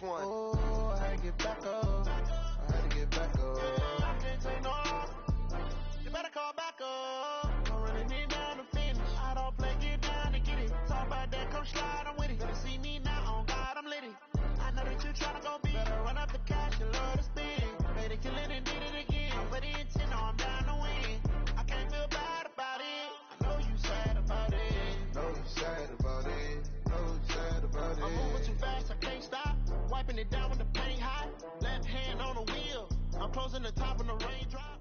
one. Oh, I had to get back up. I had to get back up. I can't take no. You better call back up. Don't really need down to finish. I don't play, get down to get it. Talk about that, come slide, I'm with it. Better see me now, on God, I'm litty. I know that you tryna go big. Better run up the cash, you love to spend. Made it, kill it, and did it again. I'm ready and 10, now I'm down to win. I can't feel bad about it. I know you sad about it. Know you sad about it. Know you sad about it. I'm moving too fast, I can't stop. Wiping it down when the paint hot. Left hand on the wheel. I'm closing the top when the raindrop.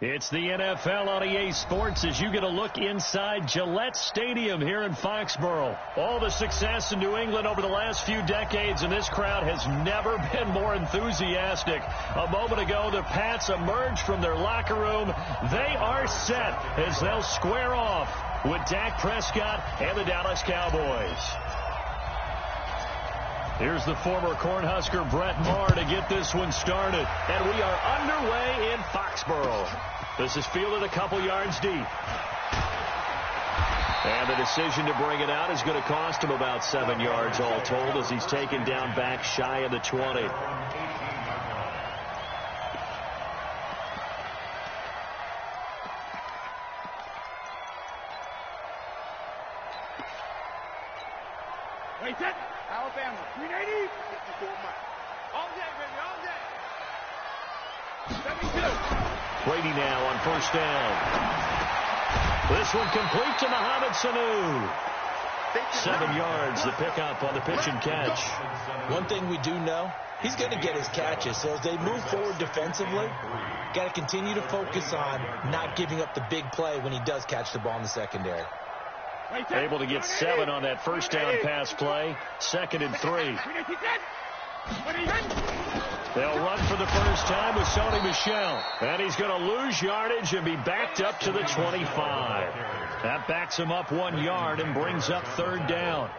It's the NFL on EA Sports as you get a look inside Gillette Stadium here in Foxborough. All the success in New England over the last few decades, and this crowd has never been more enthusiastic. A moment ago, the Pats emerged from their locker room. They are set as they'll square off with Dak Prescott and the Dallas Cowboys. Here's the former Cornhusker Brett Maher to get this one started. And we are underway in Foxborough. This is fielded a couple yards deep. And the decision to bring it out is going to cost him about 7 yards all told as he's taken down back shy of the 20. Wait, set. Alabama, 380, 54 miles. All day, baby, all day. 72. Brady now on first down. This one complete to Mohamed Sanu. 7 yards, the pickup on the pitch and catch. One thing we do know, he's going to get his catches. So as they move forward defensively, got to continue to focus on not giving up the big play when he does catch the ball in the secondary. Able to get 7 on that first down pass play. 2nd and 3. They'll run for the first time with Sony Michel. And he's going to lose yardage and be backed up to the 25. That backs him up 1 yard and brings up 3rd down.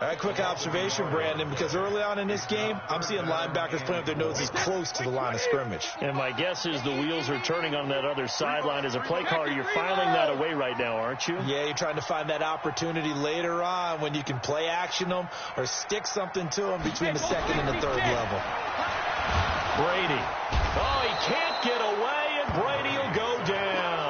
All right, quick observation, Brandon, because early on in this game, I'm seeing linebackers playing with their noses close to the line of scrimmage. And my guess is the wheels are turning on that other sideline. As a play caller, you're filing that away right now, aren't you? Yeah, you're trying to find that opportunity later on when you can play action them or stick something to them between the 2nd and the 3rd level. Brady. Oh, he can't get away, and Brady will go down.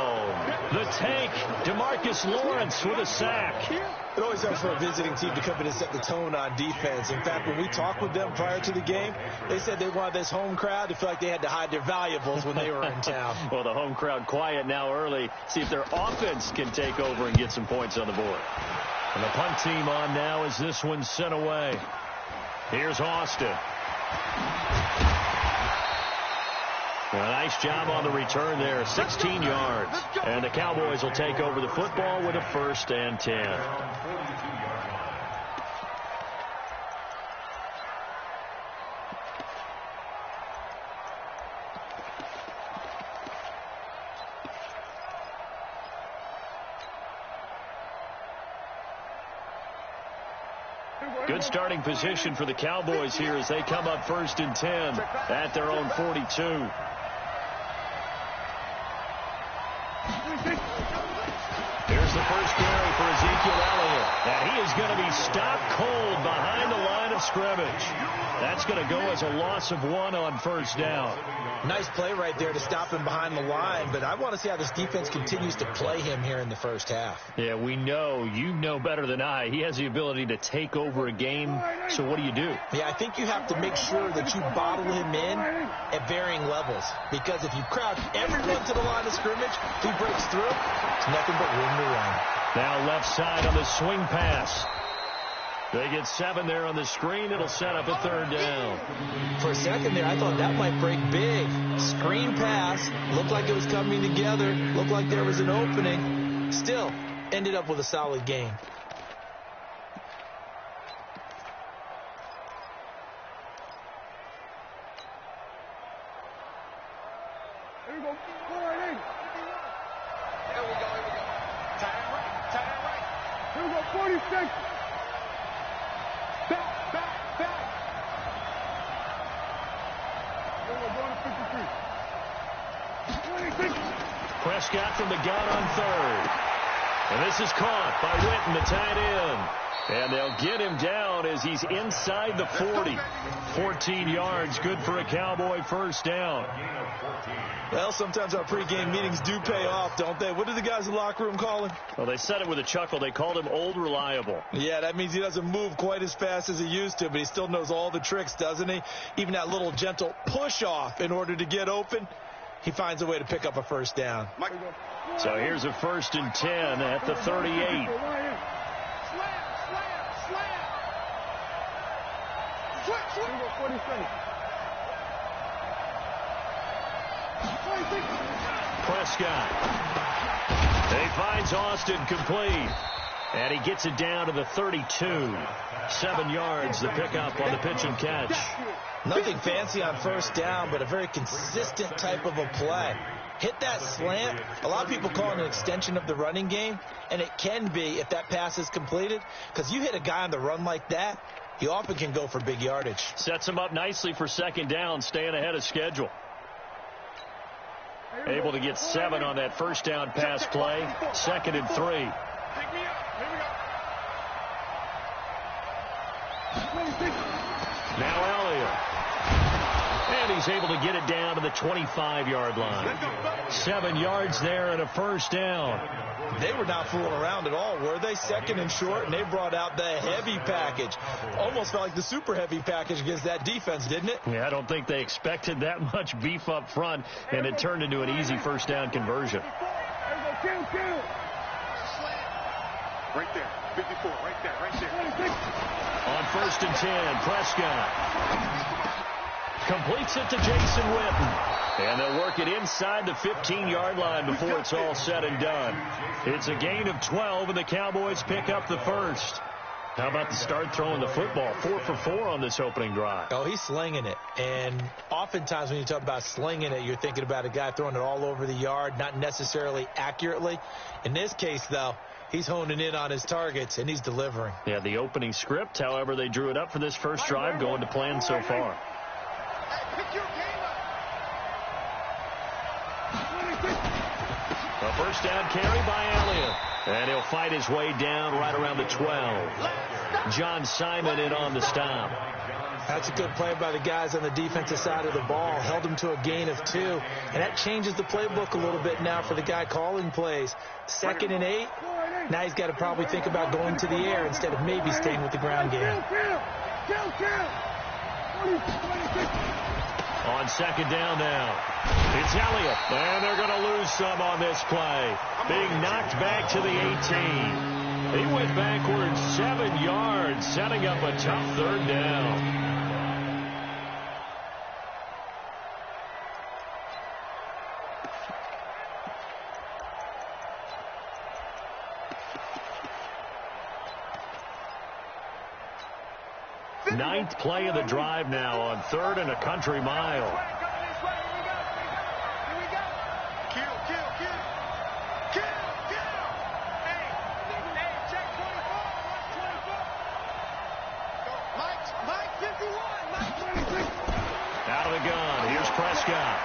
The tank, DeMarcus Lawrence with a sack. It always helps for a visiting team to come in and set the tone on defense. In fact, when we talked with them prior to the game, they said they wanted this home crowd to feel like they had to hide their valuables when they were in town. Well, the home crowd quiet now early. See if their offense can take over and get some points on the board. And the punt team on now as this one's sent away. Here's Austin. A nice job on the return there, 16 yards. And the Cowboys will take over the football with a 1st and 10. Good starting position for the Cowboys here as they come up 1st and 10 at their own 42. Here's the first carry for Ezekiel Elliott. And he is going to be stopped cold behind the line of scrimmage. That's going to go as a loss of 1 on 1st down. Nice play right there to stop him behind the line, but I want to see how this defense continues to play him here in the first half. Yeah, we know. You know better than I. He has the ability to take over a game, so what do you do? Yeah, I think you have to make sure that you bottle him in at varying levels, because if you crowd everyone to the line of scrimmage, if he breaks through, it's nothing but room to run. Now left side on the swing pass. They get 7 there on the screen. It'll set up a 3rd down. For a second there, I thought that might break big. Screen pass. Looked like it was coming together. Looked like there was an opening. Still, ended up with a solid gain. Here we go. There we go. Tie it right. Here we go. 46. Back. Here we go. Going to 53. 26. Prescott from the gun on 3rd. And this is caught by Witten, the tight end. And they'll get him down as he's inside the 40. 14 yards, good for a Cowboy first down. Well, sometimes our pregame meetings do pay off, don't they? What do the guys in the locker room call him? Well, they said it with a chuckle. They called him Old Reliable. Yeah, that means he doesn't move quite as fast as he used to, but he still knows all the tricks, doesn't he? Even that little gentle push-off in order to get open, he finds a way to pick up a first down. So here's a 1st and 10 at the 38. Prescott. He finds Austin complete. And he gets it down to the 32. 7 yards, the pickup on the pitch and catch. Nothing fancy on first down, but a very consistent type of a play. Hit that slant. A lot of people call it an extension of the running game, and it can be if that pass is completed, because you hit a guy on the run like that, he often can go for big yardage. Sets him up nicely for 2nd down, staying ahead of schedule. Able to get 7 on that first down pass play. 2nd and 3. Now Elliott. And he's able to get it down to the 25-yard line. 7 yards there and a first down. They were not fooling around at all, were they? 2nd and short, and they brought out the heavy package. Almost felt like the super heavy package against that defense, didn't it? Yeah, I don't think they expected that much beef up front, and it turned into an easy first down conversion. Right there, 54, right there. On 1st and 10, Prescott completes it to Jason Witten. And they'll work it inside the 15-yard line before it's all said and done. It's a gain of 12, and the Cowboys pick up the first. How about the start throwing the football? 4 for 4 on this opening drive. Oh, he's slinging it. And oftentimes when you talk about slinging it, you're thinking about a guy throwing it all over the yard, not necessarily accurately. In this case, though, he's honing in on his targets, and he's delivering. Yeah, the opening script, however, they drew it up for this first drive, going to plan so far. A first down carry by Elliott. And he'll fight his way down right around the 12. John Simon in on the stop. That's a good play by the guys on the defensive side of the ball. Held him to a gain of 2. And that changes the playbook a little bit now for the guy calling plays. 2nd and 8. Now he's got to probably think about going to the air instead of maybe staying with the ground game. On 2nd down now. It's Elliott. And they're going to lose some on this play. Being knocked back to the 18. He went backwards 7 yards, setting up a tough 3rd down. Ninth play of the drive now on 3rd and a country mile. Out of the gun. Here's Prescott.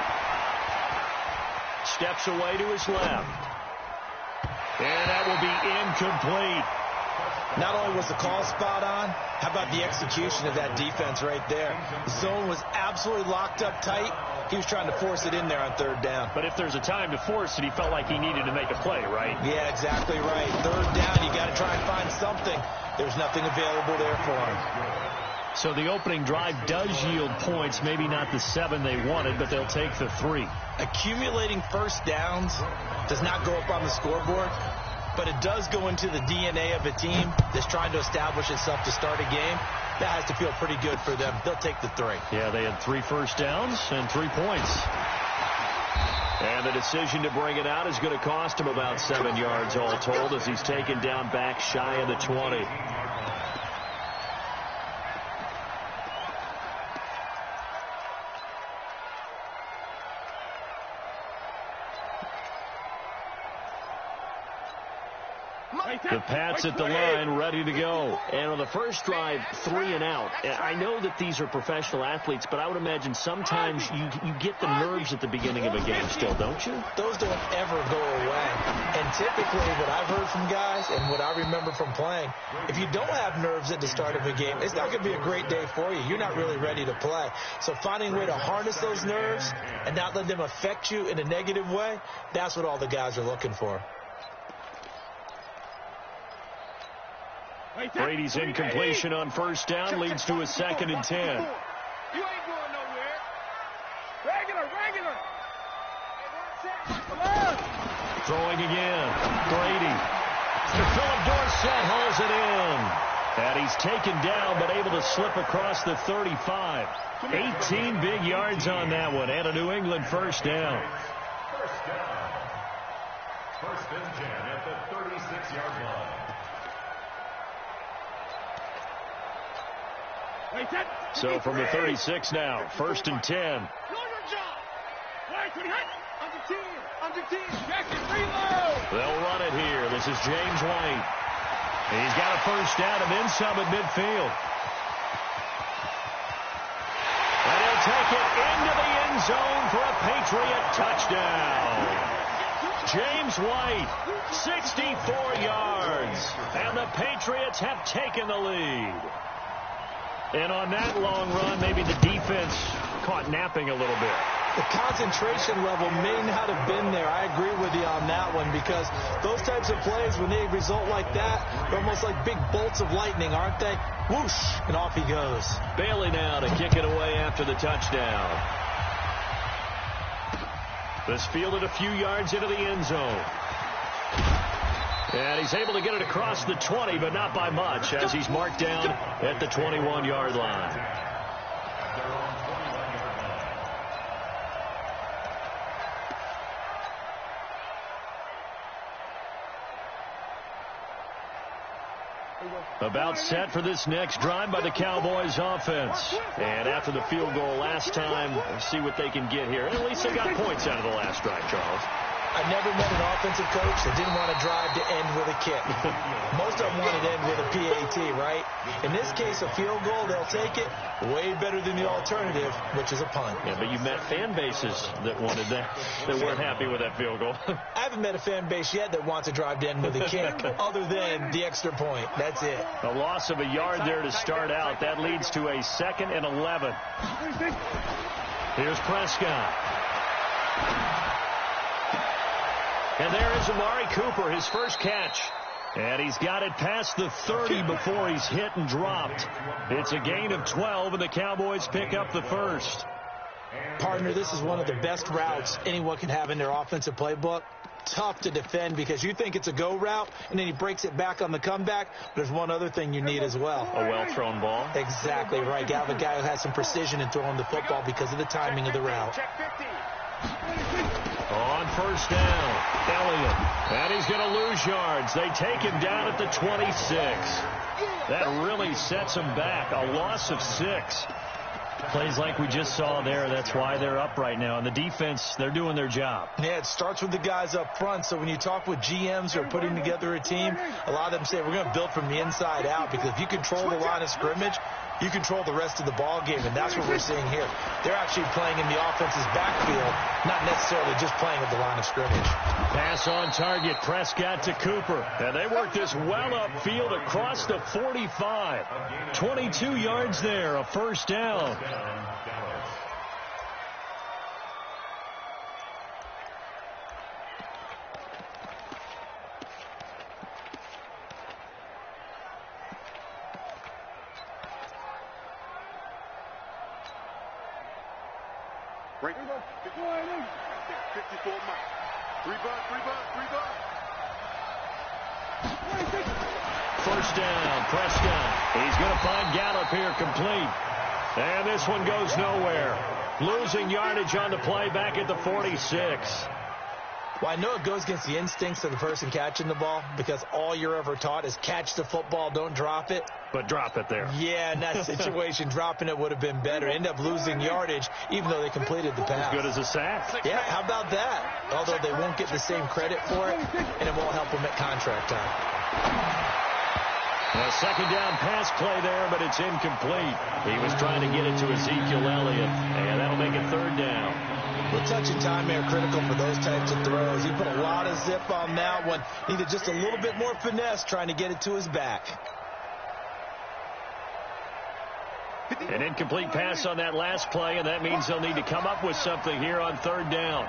Steps away to his left. And that will be incomplete. Not only was the call spot on, how about the execution of that defense right there? The zone was absolutely locked up tight. He was trying to force it in there on 3rd down. But if there's a time to force it, he felt like he needed to make a play, right? Yeah, exactly right. 3rd down, you got to try and find something. There's nothing available there for him. So the opening drive does yield points, maybe not the 7 they wanted, but they'll take the 3. Accumulating first downs does not go up on the scoreboard, but it does go into the DNA of a team that's trying to establish itself to start a game. That has to feel pretty good for them. They'll take the 3. Yeah, they had 3 first downs and 3 points. And the decision to bring it out is going to cost him about 7 yards all told as he's taken down back shy of the 20. The Pats at the line, ready to go. And on the first drive, 3 and out. I know that these are professional athletes, but I would imagine sometimes you get the nerves at the beginning of a game still, don't you? Those don't ever go away. And typically what I've heard from guys and what I remember from playing, if you don't have nerves at the start of a game, it's not going to be a great day for you. You're not really ready to play. So finding a way to harness those nerves and not let them affect you in a negative way, that's what all the guys are looking for. Brady's incompletion on first down leads to a 2nd and 10. You ain't going nowhere. Regular. Throwing again. Brady. Philip Dorsett hauls it in. And he's taken down, but able to slip across the 35. 18 big yards on that one, and a New England first down. First and 10 at the 36-yard line. So from the 36 now, 1st and 10. They'll run it here. This is James White. He's got a first down and then some at midfield. And he'll take it into the end zone for a Patriot touchdown. James White, 64 yards. And the Patriots have taken the lead. And on that long run, maybe the defense caught napping a little bit. The concentration level may not have been there. I agree with you on that one, because those types of plays, when they result like that, they're almost like big bolts of lightning, aren't they? Whoosh, and off he goes. Bailey now to kick it away after the touchdown. This fielded a few yards into the end zone. And he's able to get it across the 20, but not by much, as he's marked down at the 21-yard line. About set for this next drive by the Cowboys offense. And after the field goal last time, we'll see what they can get here. At least they got points out of the last drive, Charles. I never met an offensive coach that didn't want to drive to end with a kick. Most of them wanted to end with a PAT, right? In this case, a field goal, they'll take it. Way better than the alternative, which is a punt. Yeah, but you met fan bases that wanted that, that weren't happy with that field goal. I haven't met a fan base yet that wants to drive to end with a kick, other than the extra point. That's it. A loss of a yard there to start out. That leads to a 2nd and 11. Here's Prescott. And there is Amari Cooper, his first catch. And he's got it past the 30 before he's hit and dropped. It's a gain of 12, and the Cowboys pick up the first. Partner, this is one of the best routes anyone can have in their offensive playbook. Tough to defend because you think it's a go route, and then he breaks it back on the comeback. There's one other thing you need as well. A well-thrown ball. Exactly right. You have a guy who has some precision in throwing the football because of the timing of the route. On first down, Elliott. And he's going to lose yards. They take him down at the 26. That really sets him back. A loss of 6. Plays like we just saw there. That's why they're up right now. And the defense, they're doing their job. Yeah, it starts with the guys up front. So when you talk with GMs who are putting together a team, a lot of them say we're going to build from the inside out, because if you control the line of scrimmage, you control the rest of the ball game, and that's what we're seeing here. They're actually playing in the offense's backfield, not necessarily just playing at the line of scrimmage. Pass on target, Prescott to Cooper. And they work this well upfield across the 45. 22 yards there, a first down. Break. 54 miles. 3 bucks. First down, Prescott. He's going to find Gallup here complete. And this one goes nowhere. Losing yardage on the play back at the 46. Well, I know it goes against the instincts of the person catching the ball, because all you're ever taught is catch the football, don't drop it. But drop it there. Yeah, in that situation, dropping it would have been better. End up losing yardage, even though they completed the pass. As good as a sack. Yeah, how about that? Although they won't get the same credit for it, and it won't help them at contract time. A second down pass play there, but it's incomplete. He was trying to get it to Ezekiel Elliott, and that'll make it third down. Well, touch and time are critical for those types of throws. He put a lot of zip on that one. Needed just a little bit more finesse trying to get it to his back. An incomplete pass on that last play, and that means they'll need to come up with something here on third down.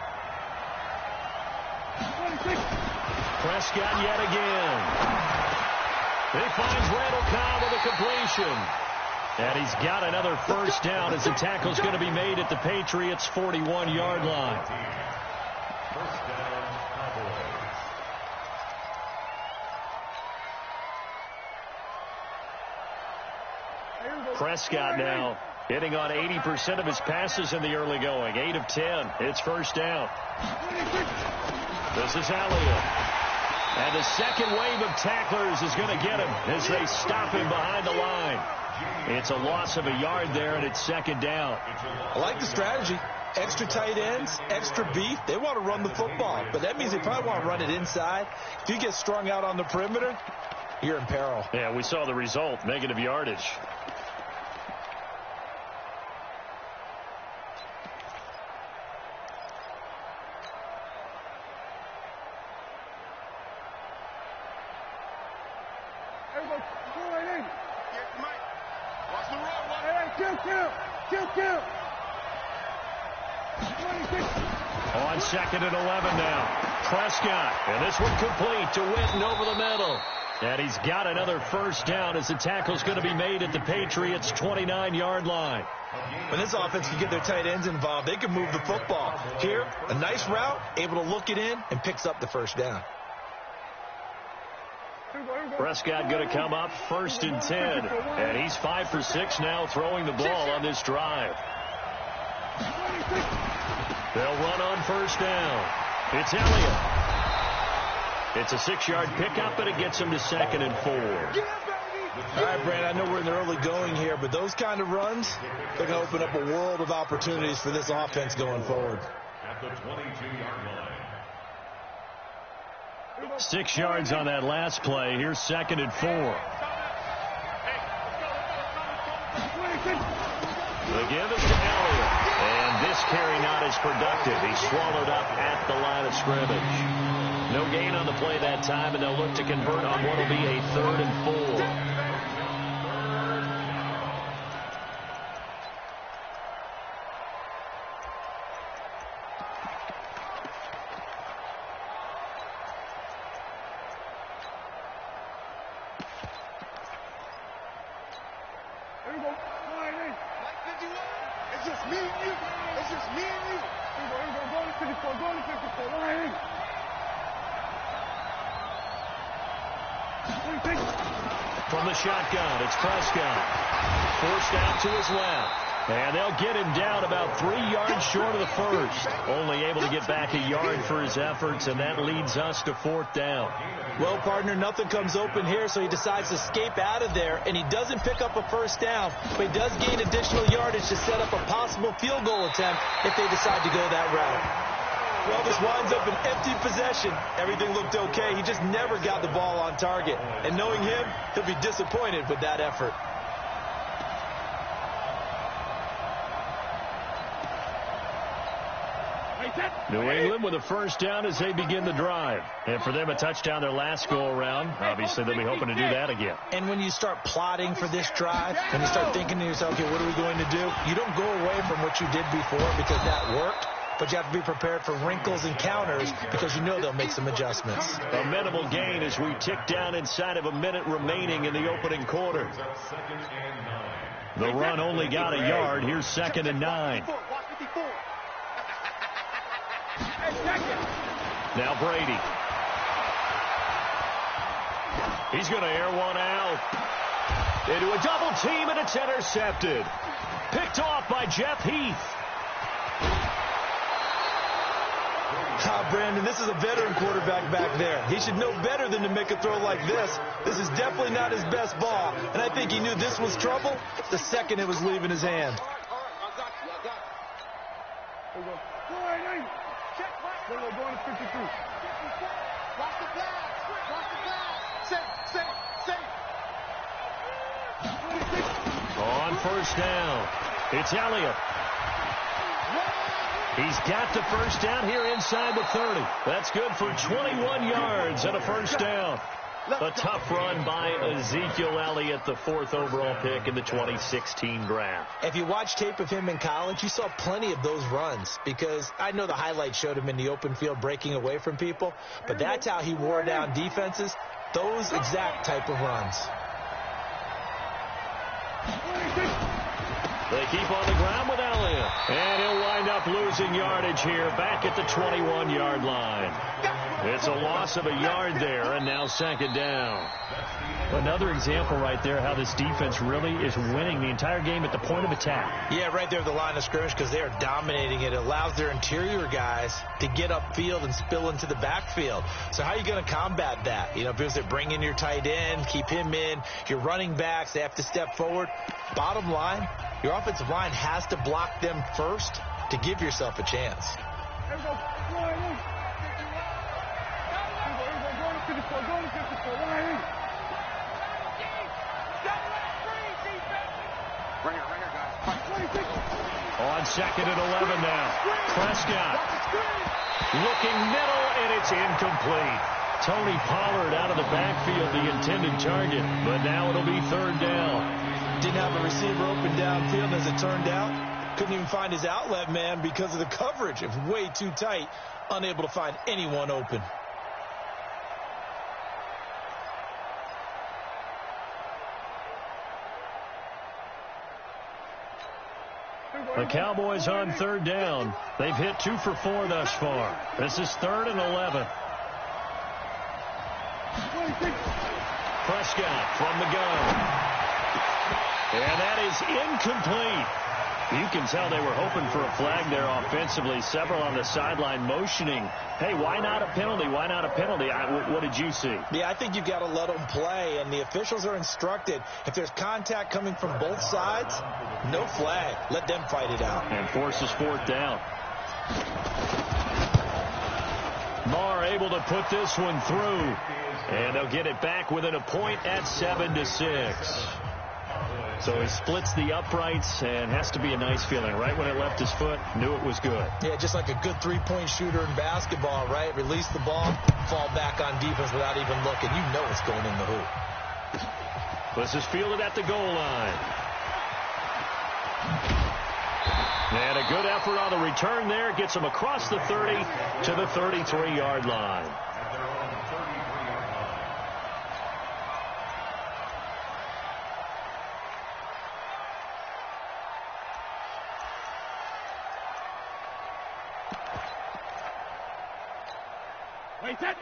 Prescott yet again. He finds Randall Cobb with a completion. And he's got another first down as the tackle's going to be made at the Patriots' 41-yard line. First down, Cowboys. Prescott now hitting on 80% of his passes in the early going. 8 of 10. It's first down. This is Elliott. And the second wave of tacklers is going to get him as they stop him behind the line. It's a loss of a yard there, and it's second down. I like the strategy. Extra tight ends, extra beef. They want to run the football, but that means they probably want to run it inside. If you get strung out on the perimeter, you're in peril. Yeah, we saw the result, negative yardage. On second and 11 now. Prescott, and this one complete to Witten over the middle. And he's got another first down as the tackle's going to be made at the Patriots' 29-yard line. When this offense can get their tight ends involved, they can move the football. Here, a nice route, able to look it in, and picks up the first down. Prescott going to come up first and 10. And he's 5 for 6 now throwing the ball on this drive. They'll run on first down. It's Elliott. It's a 6-yard pickup, but it gets him to second and 4. All right, Brand, I know we're in the early going here, but those kind of runs, they're going to open up a world of opportunities for this offense going forward. At the 22-yard line. 6 yards on that last play. Here's second and 4. The give is to Elliott. And this carry not as productive. He's swallowed up at the line of scrimmage. No gain on the play that time, and they'll look to convert on what will be a 3rd and 4. It's just me and you. It's just me and you. Go to 54. Go to 54. Line. From the shotgun, it's Prescott. Forced out to his left. And they'll get him down about 3 yards short of the first. Only able to get back a yard for his efforts, and that leads us to 4th down. Well, partner, nothing comes open here, so he decides to escape out of there, and he doesn't pick up a first down, but he does gain additional yardage to set up a possible field goal attempt if they decide to go that route. Well, this winds up an empty possession. Everything looked okay. He just never got the ball on target. And knowing him, he'll be disappointed with that effort. New England with a first down as they begin the drive. And for them, a touchdown their last go-around. Obviously, they'll be hoping to do that again. And when you start plotting for this drive, when you start thinking to yourself, okay, what are we going to do? You don't go away from what you did before because that worked. But you have to be prepared for wrinkles and counters because you know they'll make some adjustments. A minimal gain as we tick down inside of a minute remaining in the opening quarter. The run only got a yard. Here's 2nd and 9. Now Brady. He's going to air one out. Into a double team, and it's intercepted. Picked off by Jeff Heath. Brandon, this is a veteran quarterback back there. He should know better than to make a throw like this. This is definitely not his best ball, and I think he knew this was trouble the second it was leaving his hand. Going to 52. Watch the flag. Watch the flag. Set. on first down. It's Elliott. He's got the first down here inside the 30. That's good for 21 yards and a first down. A tough run by Ezekiel Elliott, the 4th overall pick in the 2016 draft. If you watch tape of him in college, you saw plenty of those runs, because I know the highlights showed him in the open field breaking away from people, but that's how he wore down defenses, those exact type of runs. They keep on the ground with Elliott, and he'll wind up losing yardage here back at the 21-yard line. It's a loss of a yard there, and now second down. Another example right there how this defense really is winning the entire game at the point of attack. Yeah, right there at the line of scrimmage, because they are dominating it. It allows their interior guys to get upfield and spill into the backfield. So how are you going to combat that? You know, because they bring in your tight end, keep him in, your running backs, they have to step forward. Bottom line, your offensive line has to block them first to give yourself a chance. On second and 11 now. Prescott looking middle, and it's incomplete. Tony Pollard out of the backfield, the intended target, but now it'll be third down. Didn't have a receiver open downfield, as it turned out. Couldn't even find his outlet man because of the coverage. It was way too tight. Unable to find anyone open. The Cowboys on third down. They've hit 2 for 4 thus far. This is 3rd and 11. Prescott from the gun. And that is incomplete. You can tell they were hoping for a flag there offensively. Several on the sideline motioning, hey, why not a penalty? Why not a penalty? What did you see? Yeah, I think you've got to let them play, and the officials are instructed, if there's contact coming from both sides, no flag. Let them fight it out. And forces 4th down. Marr able to put this one through, and they'll get it back within a point at 7-6. So he splits the uprights, and has to be a nice feeling. Right when it left his foot, knew it was good. Yeah, just like a good three-point shooter in basketball, right? Release the ball, fall back on defense without even looking. You know it's going in the hoop. This is fielded at the goal line. And a good effort on the return there. Gets him across the 30 to the 33-yard line.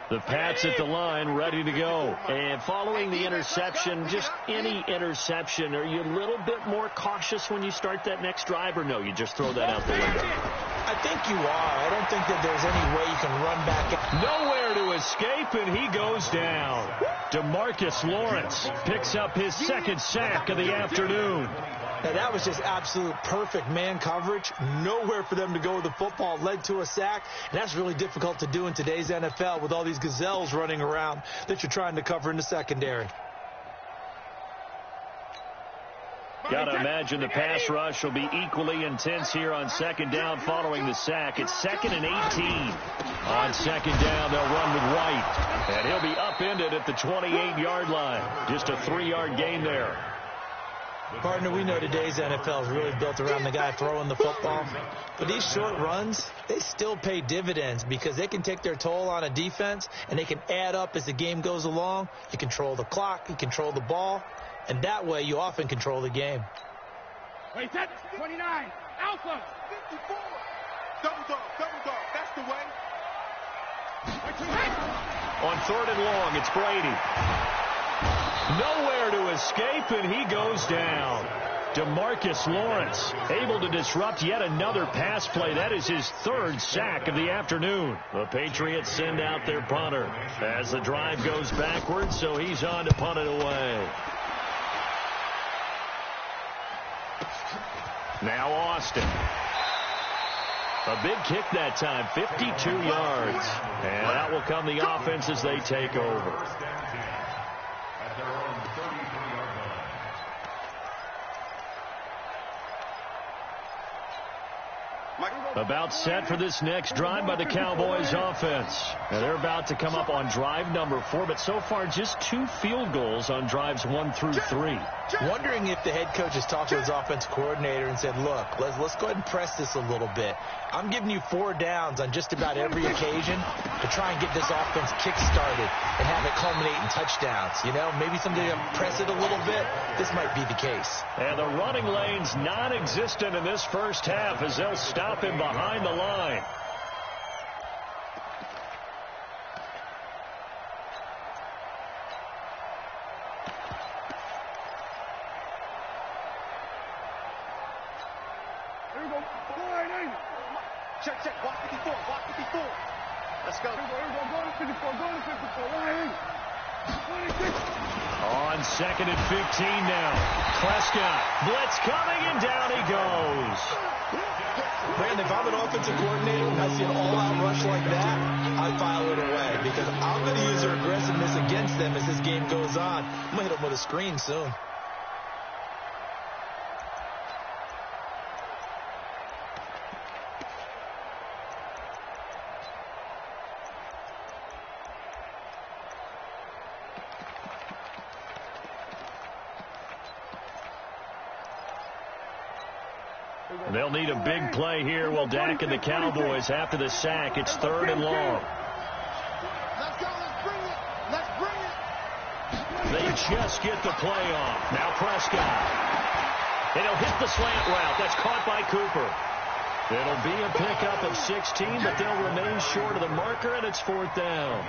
The Pats at the line, ready to go. And following the interception, just any interception, are you a little bit more cautious when you start that next drive, or no, you just throw that out the window? I think you are. I don't think that there's any way you can run back. Nowhere to escape, and he goes down. DeMarcus Lawrence picks up his 2nd sack of the afternoon. Now, that was just absolute perfect man coverage. Nowhere for them to go with the football. Led to a sack. And that's really difficult to do in today's NFL with all these gazelles running around that you're trying to cover in the secondary. Got to imagine the pass rush will be equally intense here on second down following the sack. It's 2nd and 18. On second down, they'll run with White. And he'll be upended at the 28-yard line. Just a 3-yard gain there. Partner, we know today's NFL is really built around the guy throwing the football. But these short runs, they still pay dividends because they can take their toll on a defense, and they can add up as the game goes along. You control the clock, you control the ball, and that way you often control the game. Wait, set 29, Alpha, 54, double dog, that's the way. On 3rd and long, it's Brady. Nowhere to escape, and he goes down. DeMarcus Lawrence able to disrupt yet another pass play. That is his 3rd sack of the afternoon. The Patriots send out their punter as the drive goes backwards, so he's on to punt it away. Now Austin. A big kick that time, 52 yards. And out will come the offense as they take over. About set for this next drive by the Cowboys offense. Now they're about to come up on drive number 4, but so far just 2 field goals on drives 1 through 3. Wondering if the head coach has talked to his offensive coordinator and said, look, let's go ahead and press this a little bit. I'm giving you 4 downs on just about every occasion to try and get this offense kick-started and have it culminate in touchdowns. You know, maybe someday press it a little bit. This might be the case. And the running lane's non-existent in this first half as they'll stop him behind the line. Here we go. Check. Block 54. Let's go. Here we go. Go to 54. Line 26. On second and 15 now. Prescott. Blitz coming, and down he goes. Brandon, if I'm an offensive coordinator and I see an all-out rush like that, I file it away because I'm going to use their aggressiveness against them as this game goes on. I'm going to hit them with a screen soon. They'll need a big play here. Will Dak and the Cowboys after the sack. It's 3rd and long. Let's go. Let's bring it. They just get the play off. Now Prescott. And he'll hit the slant route. That's caught by Cooper. It'll be a pickup of 16, but they'll remain short of the marker, and it's 4th down.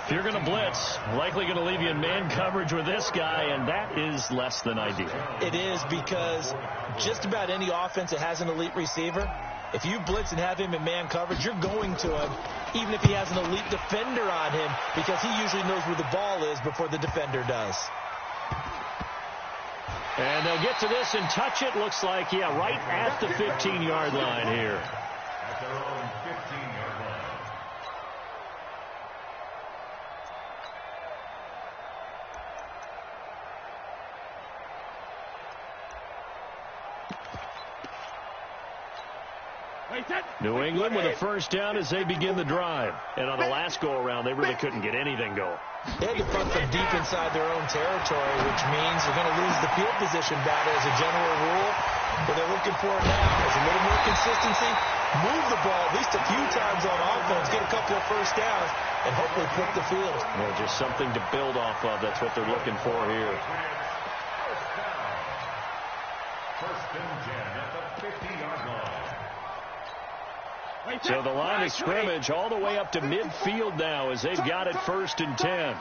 If you're going to blitz, likely going to leave you in man coverage with this guy, and that is less than ideal. It is because just about any offense that has an elite receiver, if you blitz and have him in man coverage, you're going to him, even if he has an elite defender on him, because he usually knows where the ball is before the defender does. And they'll get to this and touch it. Looks like, yeah, right at the 15-yard line here. At their own 15-yard line. New England with a first down as they begin the drive. And on the last go-around, they really couldn't get anything going. They had to punt from deep inside their own territory, which means they're going to lose the field position battle as a general rule. What they're looking for now is a little more consistency, move the ball at least a few times on offense, get a couple of first downs, and hopefully flip the field. Well, just something to build off of. That's what they're looking for here. First and 10 at the 50-yard line. So the line of scrimmage all the way up to midfield now as they've got it 1st and 10.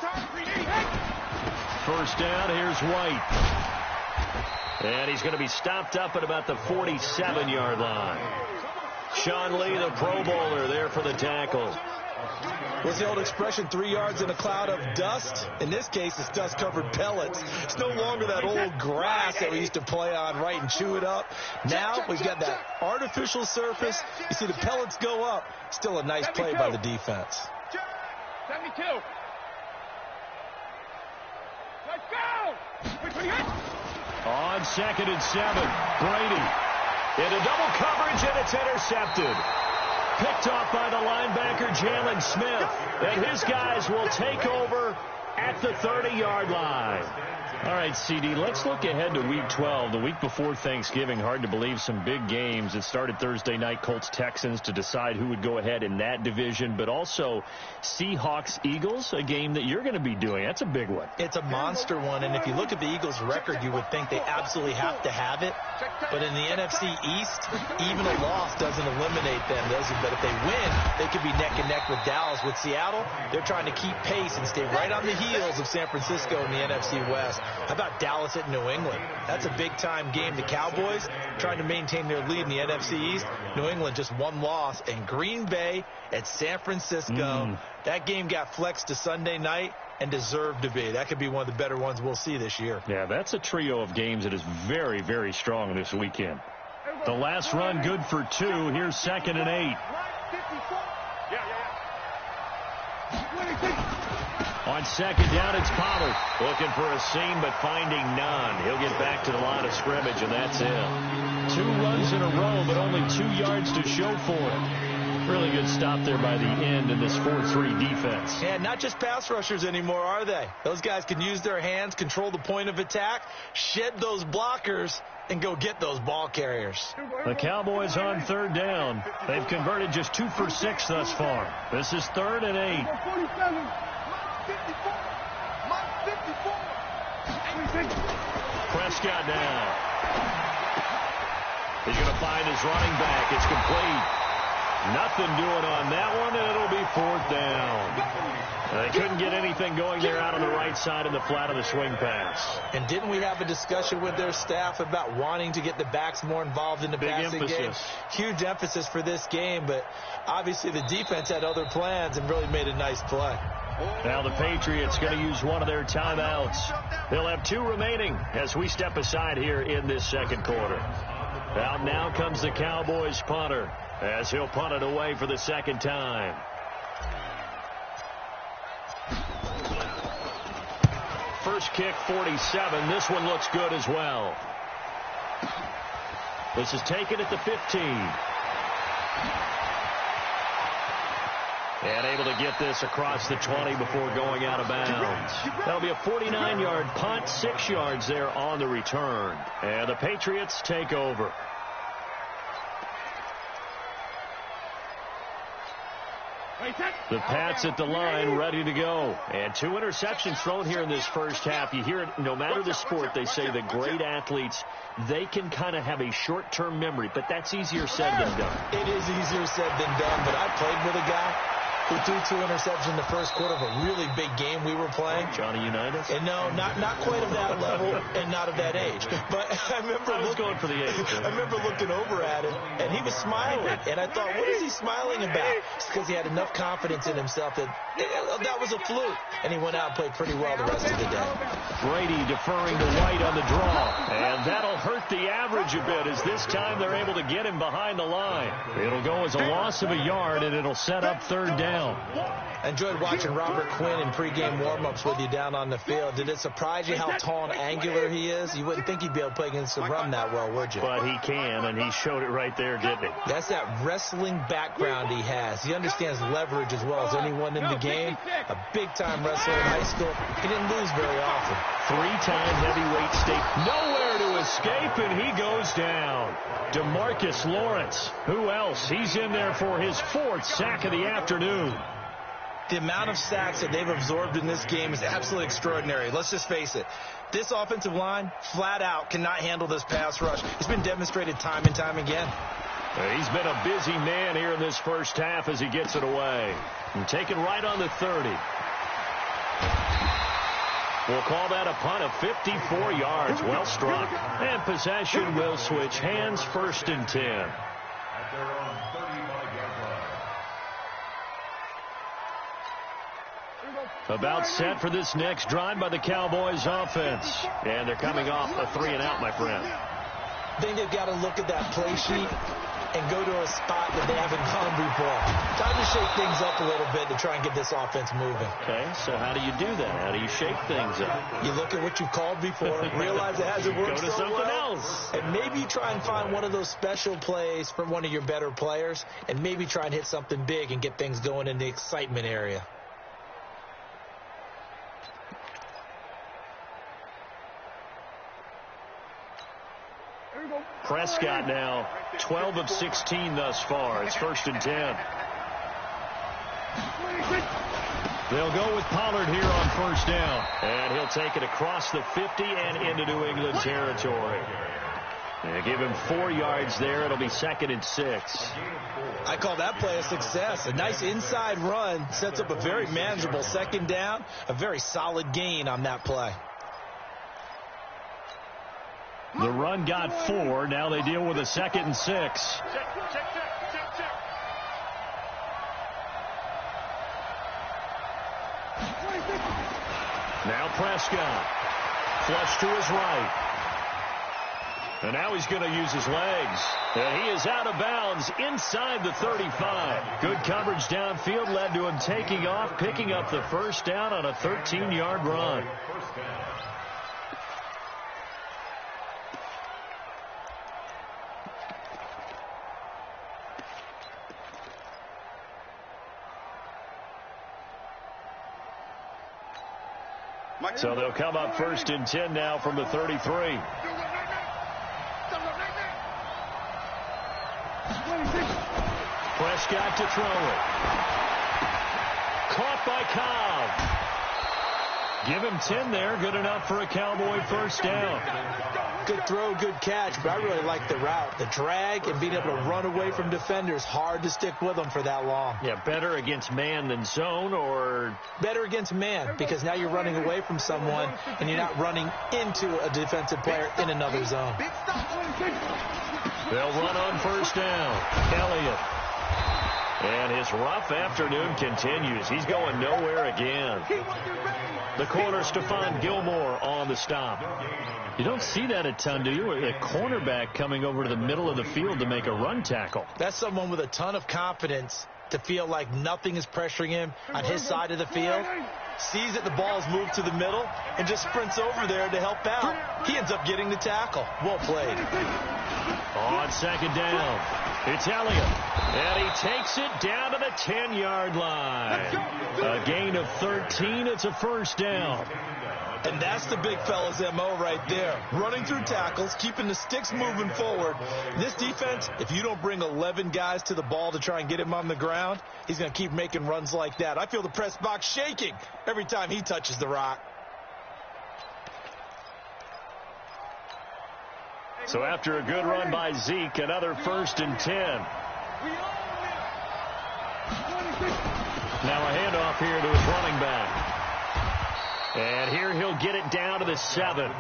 First down, here's White. And he's going to be stopped up at about the 47-yard line. Sean Lee, the Pro Bowler, there for the tackle. What's the old expression, 3 yards in a cloud of dust? In this case, it's dust-covered pellets. It's no longer that old grass that we used to play on, right, and chew it up. Now we've got that artificial surface. You see the pellets go up. Still a nice play by the defense. 72. Let's go. On 2nd and 7, Brady. Into double coverage, and it's intercepted. Picked off by the linebacker, Jalen Smith. And his guys will take over at the 30-yard line. All right, CD, let's look ahead to Week 12. The week before Thanksgiving, hard to believe some big games. It started Thursday night, Colts-Texans, to decide who would go ahead in that division. But also Seahawks-Eagles, a game that you're going to be doing. That's a big one. It's a monster one, and if you look at the Eagles' record, you would think they absolutely have to have it. But in the NFC East, even a loss doesn't eliminate them. But if they win, they could be neck and neck with Dallas. With Seattle, they're trying to keep pace and stay right on the heels of San Francisco in the NFC West. How about Dallas at New England? That's a big-time game. The Cowboys trying to maintain their lead in the NFC East. New England just one loss. And Green Bay at San Francisco. That game got flexed to Sunday night and deserved to be. That could be one of the better ones we'll see this year. Yeah, that's a trio of games that is very, very strong this weekend. The last run good for 2. Here's 2nd and 8. On on second down, it's Pollard. Looking for a seam, but finding none. He'll get back to the line of scrimmage, and that's it. 2 runs in a row, but only 2 yards to show for it. Really good stop there by the end in this 4-3 defense. Yeah, not just pass rushers anymore, are they? Those guys can use their hands, control the point of attack, shed those blockers, and go get those ball carriers. The Cowboys on third down. They've converted just 2 for 6 thus far. This is 3rd and 8. Prescott now. He's going to find his running back. It's complete. Nothing doing on that one, and it'll be 4th down. They couldn't get anything going there out on the right side of the flat of the swing pass. And didn't we have a discussion with their staff about wanting to get the backs more involved in the passing game? Huge emphasis for this game, but obviously the defense had other plans and really made a nice play. Now the Patriots going to use one of their timeouts. They'll have 2 remaining as we step aside here in this second quarter. Out now comes the Cowboys punter, as he'll punt it away for the second time. First kick, 47. This one looks good as well. This is taken at the 15. And able to get this across the 20 before going out of bounds. That'll be a 49-yard punt, 6 yards there on the return. And the Patriots take over. The Pats at the line, ready to go. And 2 interceptions thrown here in this first half. You hear it, no matter the sport, they say the great athletes, they can kind of have a short-term memory, but that's easier said than done. It is easier said than done, but I played with a guy who threw 2 interceptions in the first quarter of a really big game we were playing. Johnny Unitas? And no, not quite of that level and not of that age. But I remember going for the age. I remember looking over at him, and he was smiling. And I thought, what is he smiling about? It's because he had enough confidence in himself that that was a fluke. And he went out and played pretty well the rest of the day. Brady deferring to White on the draw. And that'll hurt the average a bit as this time they're able to get him behind the line. It'll go as a loss of a yard, and it'll set up 3rd down. I enjoyed watching Robert Quinn in pregame warm-ups with you down on the field. Did it surprise you how tall and angular he is? You wouldn't think he'd be able to play against the run that well, would you? But he can, and he showed it right there, didn't he? That's that wrestling background he has. He understands leverage as well as anyone in the game. A big-time wrestler in high school. He didn't lose very often. 3-time heavyweight state. Nowhere to escape, and he goes down. DeMarcus Lawrence. Who else? He's in there for his 4th sack of the afternoon. The amount of sacks that they've absorbed in this game is absolutely extraordinary. Let's just face it. This offensive line, flat out, cannot handle this pass rush. It's been demonstrated time and time again. He's been a busy man here in this first half as he gets it away. And taken right on the 30. We'll call that a punt of 54 yards. Well struck. And possession will switch hands, 1st and 10. At their own 35-yard line. About set for this next drive by the Cowboys offense. And they're coming off a 3-and-out, my friend. I think they've got to look at that play sheet and go to a spot that they haven't gone before. Time to shake things up a little bit to try and get this offense moving. Okay, so how do you do that? How do you shake things up? You look at what you've called before, realize it hasn't worked Go to so something well, else. and maybe you try and find one of those special plays from one of your better players, and maybe try and hit something big and get things going in the excitement area. Prescott now 12 of 16 thus far. It's 1st and 10. They'll go with Pollard here on 1st down. And he'll take it across the 50 and into New England territory. They give him 4 yards there. It'll be 2nd and 6. I call that play a success. A nice inside run sets up a very manageable 2nd down. A very solid gain on that play. The run got 4. Now they deal with a 2nd and 6. Now Prescott. Flush to his right. And now he's going to use his legs. And he is out of bounds inside the 35. Good coverage downfield led to him taking off, picking up the first down on a 13-yard run. So they'll come up 1st and 10 now from the 33. Prescott to throw it. Caught by Cobb. Give him 10 there. Good enough for a Cowboy first down. Good throw, good catch, but I really like the route. The drag and being able to run away from defenders. Hard to stick with them for that long. Yeah, better against man than zone, or? Better against man, because now you're running away from someone and you're not running into a defensive player in another zone. They'll run on first down. Elliott. And his rough afternoon continues. He's going nowhere again. The corner, Stephon Gilmore on the stop. You don't see that a ton, do you? A cornerback coming over to the middle of the field to make a run tackle. That's someone with a ton of confidence to feel like nothing is pressuring him on his side of the field. Sees that the ball's moved to the middle and just sprints over there to help out. He ends up getting the tackle. Well played. On second down, it's Elliott. And he takes it down to the 10-yard line. A gain of 13. It's a first down. And that's the big fella's MO right there. Running through tackles, keeping the sticks moving forward. This defense, if you don't bring 11 guys to the ball to try and get him on the ground, he's going to keep making runs like that. I feel the press box shaking every time he touches the rock. So after a good run by Zeke, another 1st and 10. Now a handoff here to his running back. And here he'll get it down to the 7.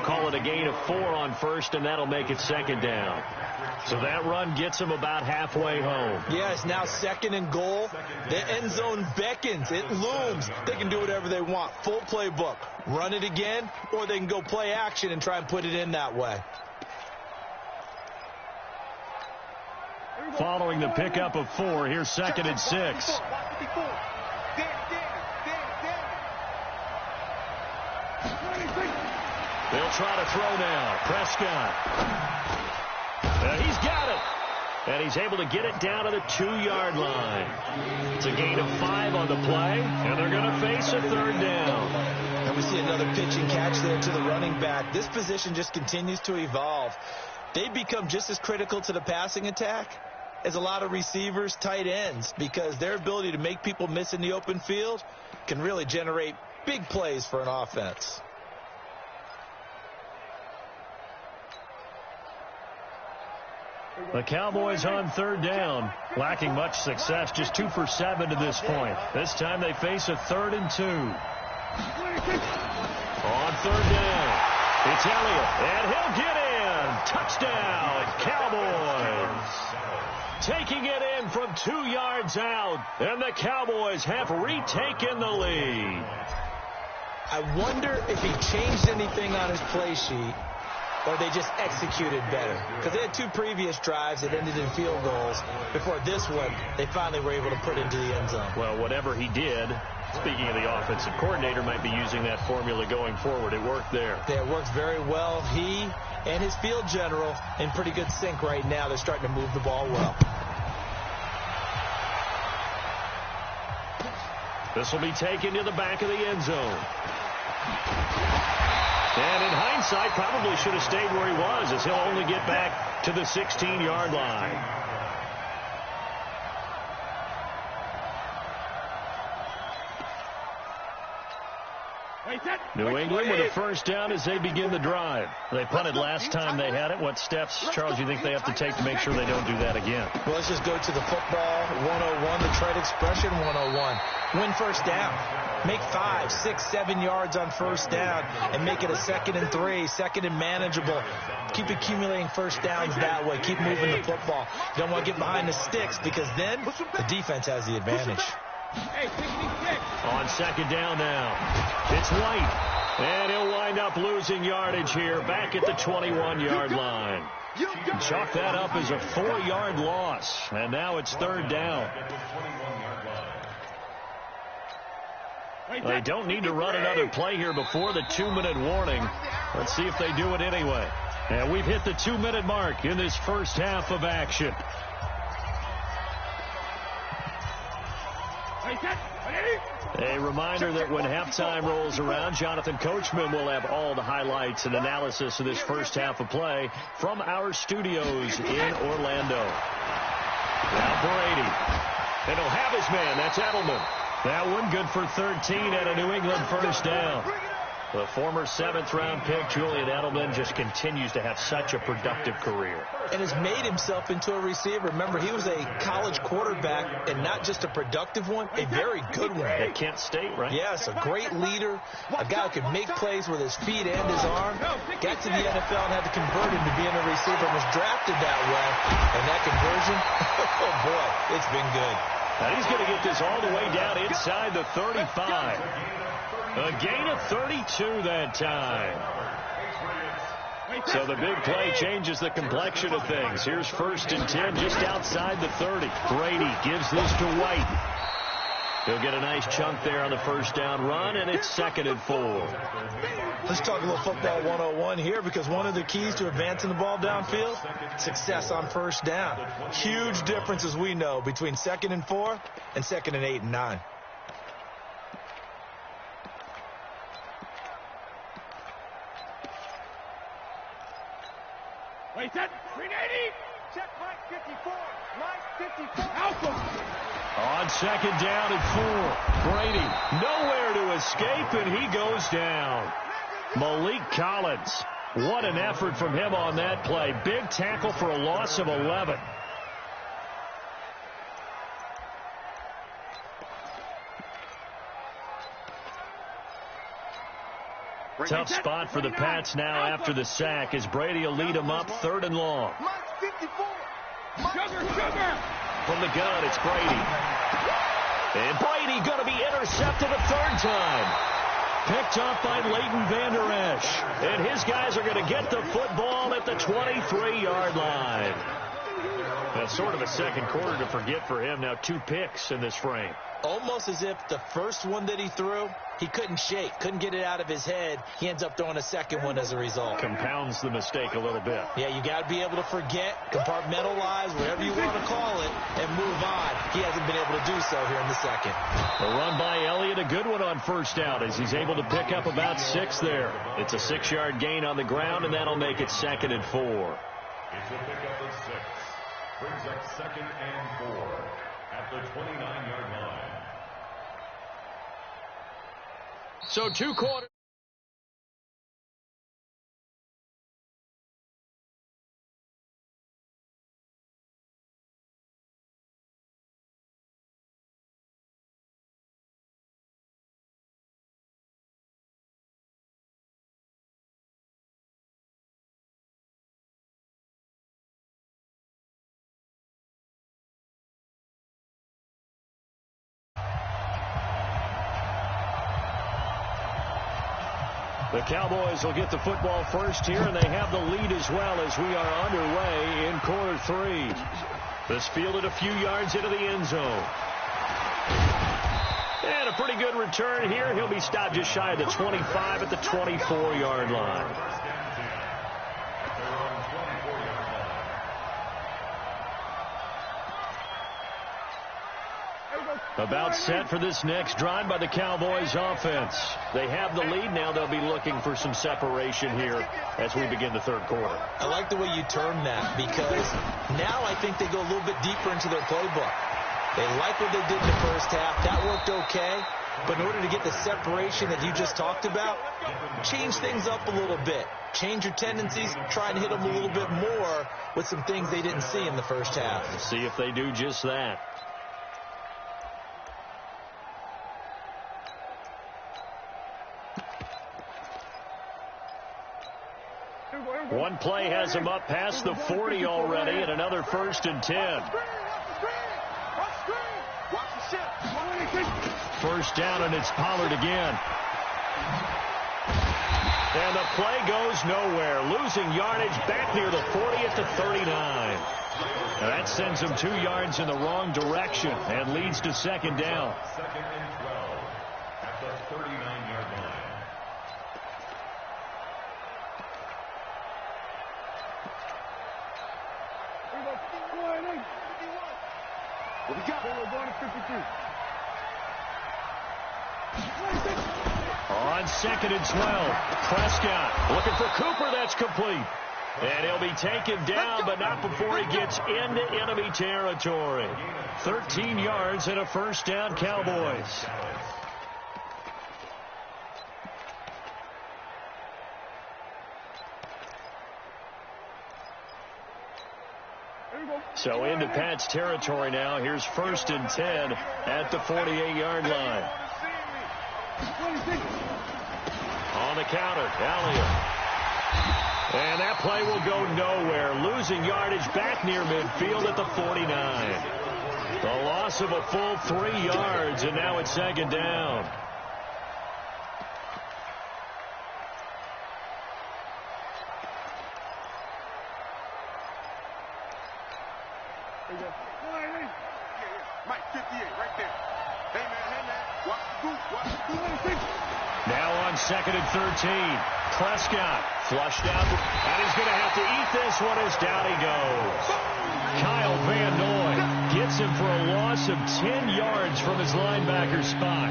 Call it a gain of 4 on first, and that'll make it second down. So that run gets him about halfway home. Yeah, it's now 2nd and goal. The end zone beckons. It looms. They can do whatever they want. Full playbook. Run it again, or they can go play action and try and put it in that way. Following the pickup of 4, here's 2nd and 6. They'll try to throw now. Prescott. He's got it. And he's able to get it down to the 2-yard line. It's a gain of 5 on the play, and they're going to face a 3rd down. And we see another pitch and catch there to the running back. This position just continues to evolve. They become just as critical to the passing attack as a lot of receivers, tight ends, because their ability to make people miss in the open field can really generate big plays for an offense. The Cowboys on 3rd down, lacking much success, just 2 for 7 to this point. This time they face a 3rd and 2. On 3rd down, it's Elliott, and he'll get in. Touchdown, Cowboys. Taking it in from 2 yards out, and the Cowboys have retaken the lead. I wonder if he changed anything on his play sheet, or they just executed better. Because they had 2 previous drives that ended in field goals. Before this one, they finally were able to put into the end zone. Well, whatever he did, speaking of the offensive coordinator, might be using that formula going forward. It worked there. Yeah, it worked very well. He and his field general in pretty good sync right now. They're starting to move the ball well. This will be taken to the back of the end zone. And in hindsight, probably should have stayed where he was, as he'll only get back to the 16-yard line. New England with a first down as they begin the drive. They punted last time they had it. What steps, Charles, do you think they have to take to make sure they don't do that again? Well, let's just go to the football 101, the trade expression 101. Win first down. Make 5, 6, 7 yards on first down and make it a 2nd and 3, 2nd and manageable. Keep accumulating first downs that way. Keep moving the football. You don't want to get behind the sticks because then the defense has the advantage. On second down now, it's White. And he'll wind up losing yardage here back at the 21-yard line. Chalk that up as a 4-yard loss. And now it's third down. They don't need to run another play here before the 2-minute warning. Let's see if they do it anyway. And we've hit the 2-minute mark in this first half of action. A reminder that when halftime rolls around, Jonathan Coachman will have all the highlights and analysis of this first half of play from our studios in Orlando. Now Brady. And he'll have his man. That's Edelman. That one good for 13 and a New England first down. The former 7th-round pick, Julian Edelman, just continues to have such a productive career. And has made himself into a receiver. Remember, he was a college quarterback, and not just a productive one, a very good one. At Kent State, right? Yes, a great leader, a guy who could make plays with his feet and his arm. Got to the NFL and had to convert him to being a receiver and was drafted that way. And that conversion, oh boy, it's been good. Now he's going to get this all the way down inside the 35. A gain of 32 that time. So the big play changes the complexion of things. Here's 1st and 10 just outside the 30. Brady gives this to White. He'll get a nice chunk there on the first down run, and it's 2nd and 4. Let's talk a little football 101 here, because one of the keys to advancing the ball downfield, success on first down. Huge difference, as we know, between 2nd and 4 and 2nd and 8 and 9. Wait, set. 380. Check Mike 54. Mike 54. Alpha. On 2nd down and 4. Brady nowhere to escape, and he goes down. Malik Collins. What an effort from him on that play. Big tackle for a loss of 11. Tough spot for the Pats now after the sack, as Brady will lead them up 3rd and long. From the gun, it's Brady. And Brady going to be intercepted a 3rd time. Picked up by Leighton Vander Esch. And his guys are going to get the football at the 23-yard line. That's sort of a second quarter to forget for him. Now 2 picks in this frame. Almost as if the first one that he threw, he couldn't shake, couldn't get it out of his head. He ends up throwing a second one as a result. Compounds the mistake a little bit. Yeah, you got to be able to forget, compartmentalize, whatever you want to call it, and move on. He hasn't been able to do so here in the second. The run by Elliott, a good one on first down, as he's able to pick up about 6 there. It's a 6-yard gain on the ground, and that'll make it 2nd and 4. It's a pickup of 6. Brings up 2nd and 4 at the 29-yard line. So 2 quarters. The Cowboys will get the football first here, and they have the lead as well as we are underway in quarter 3. This fielded a few yards into the end zone. And a pretty good return here. He'll be stopped just shy of the 25 at the 24-yard line. About set for this next drive by the Cowboys offense. They have the lead now. They'll be looking for some separation here as we begin the 3rd quarter. I like the way you term that, because now I think they go a little bit deeper into their playbook. They like what they did in the first half. That worked okay. But in order to get the separation that you just talked about, change things up a little bit. Change your tendencies. Try and hit them a little bit more with some things they didn't see in the first half. See if they do just that. One play has him up past the 40 already, and another 1st and 10. First down, and it's Pollard again. And the play goes nowhere. Losing yardage back near the 40 at the 39. Now that sends them 2 yards in the wrong direction and leads to second down. Second and 12 at the 39-yard line. What we got? We're going to 52. On second and 12, Prescott looking for Cooper. That's complete. And he'll be taken down, but not before he gets into enemy territory. 13 yards and a first down, Cowboys. So into Pat's territory now. Here's first and 10 at the 48-yard line. On the counter, Elliott. And that play will go nowhere. Losing yardage back near midfield at the 49. The loss of a full 3 yards, and now it's second down. Mike, 58, right there. Hey, man. Watch the goose. Watch the goose. Now on second and 13. Prescott flushed out, and he's going to have to eat this one as down he goes. Kyle Van Noy gets him for a loss of 10 yards from his linebacker spot.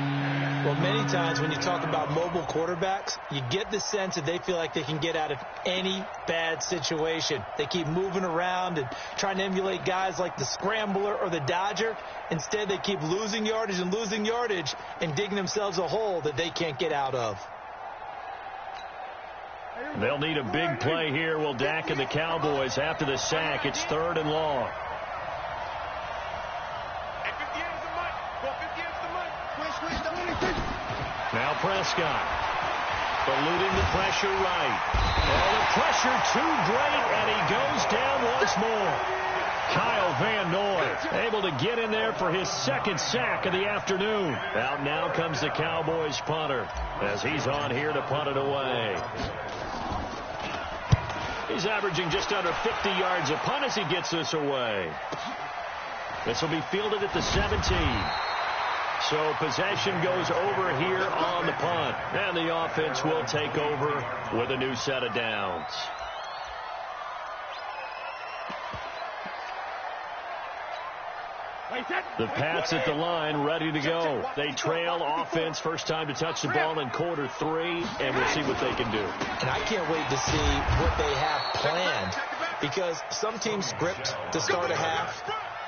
Well, many times when you talk about mobile quarterbacks, you get the sense that they feel like they can get out of any bad situation. They keep moving around and trying to emulate guys like the Scrambler or the Dodger. Instead, they keep losing yardage and digging themselves a hole that they can't get out of. They'll need a big play here. Will Dak and the Cowboys after the sack. It's third and long. Now Prescott eluding the pressure right. Oh, the pressure too great, and he goes down once more. Kyle Van Noy able to get in there for his second sack of the afternoon. Out now comes the Cowboys punter as he's on here to punt it away. He's averaging just under 50 yards a punt as he gets this away. This will be fielded at the 17. So possession goes over here on the punt. And the offense will take over with a new set of downs. The Pats at the line, ready to go. They trail offense, first time to touch the ball in quarter 3, and we'll see what they can do. And I can't wait to see what they have planned, because some teams script to start a half.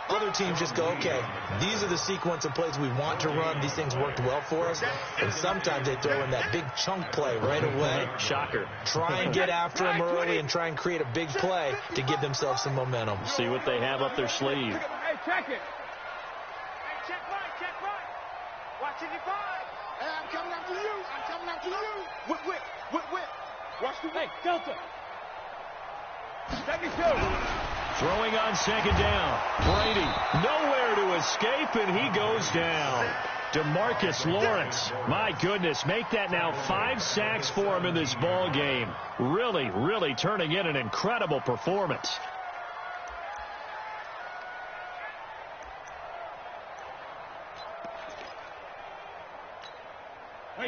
Other teams just go, okay, these are the sequence of plays we want to run. These things worked well for us. And sometimes they throw in that big chunk play right away. Shocker. Try and get after them early and try and create a big play to give themselves some momentum. See what they have up their sleeve. Hey, check it. Hey, check right. Watch 55. Hey, I'm coming after you. Whip. Watch the whip. Hey, Delta. 72. Throwing on second down. Brady nowhere to escape, and he goes down. DeMarcus Lawrence, my goodness, make that now 5 sacks for him in this ball game. Really turning in an incredible performance.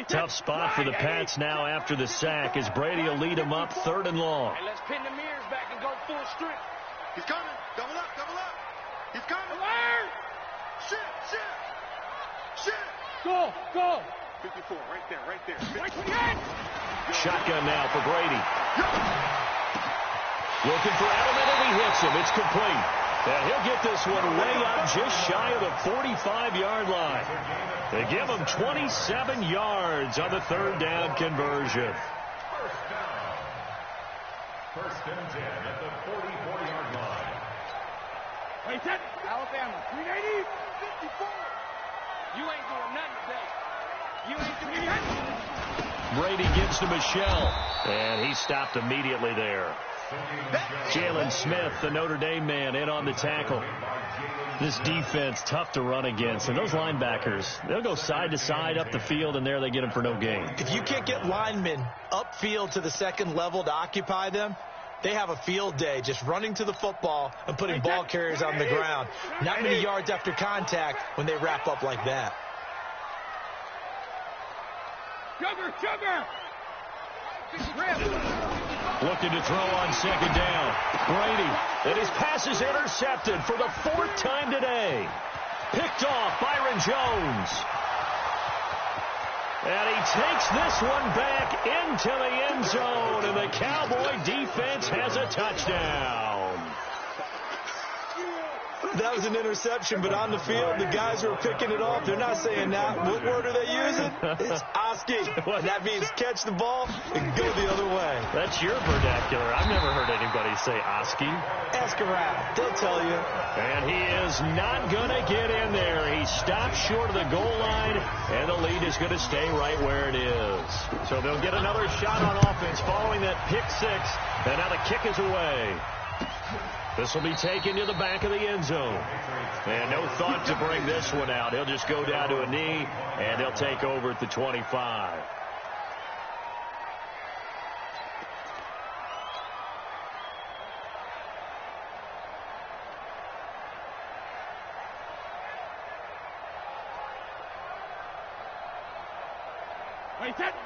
Tough spot for the Pats now after the sack as Brady will lead them up third and long. Hey, let's pin the mirrors back and go full strength. He's coming. Double up. He's coming. Alert! Shit. Go. 54, right there. 28. Shotgun now for Brady. Looking for Edelman, and he hits him. It's complete. And he'll get this one way up just shy of the 45-yard line. They give him 27 yards on the third down conversion. First and 10 at the 44-yard line. Wait, set. Alabama, 380. 54. You ain't doing nothing today. You ain't doing nothing. Brady gives to Michelle, and he stopped immediately there. Jalen Smith, the Notre Dame man, in on the tackle. This defense, tough to run against. And those linebackers, they'll go side to side up the field, and there they get them for no gain. If you can't get linemen upfield to the second level to occupy them, they have a field day just running to the football and putting ball carriers on the ground. Not many yards after contact when they wrap up like that. Sugar! Looking to throw on second down. Brady, and his pass is intercepted for the 4th time today. Picked off Byron Jones. And he takes this one back into the end zone, and the Cowboy defense has a touchdown. That was an interception, but on the field, the guys who are picking it off, they're not saying that. What word are they using? It's Oski. That means catch the ball and go the other way. That's your vernacular. I've never heard anybody say Oski. Ask around. They'll tell you. And he is not going to get in there. He stopped short of the goal line, and the lead is going to stay right where it is. So they'll get another shot on offense following that pick six, and now the kick is away. This will be taken to the back of the end zone. And no thought to bring this one out. He'll just go down to a knee, and he'll take over at the 25.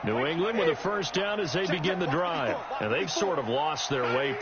New England with a first down as they begin the drive. And they've sort of lost their way.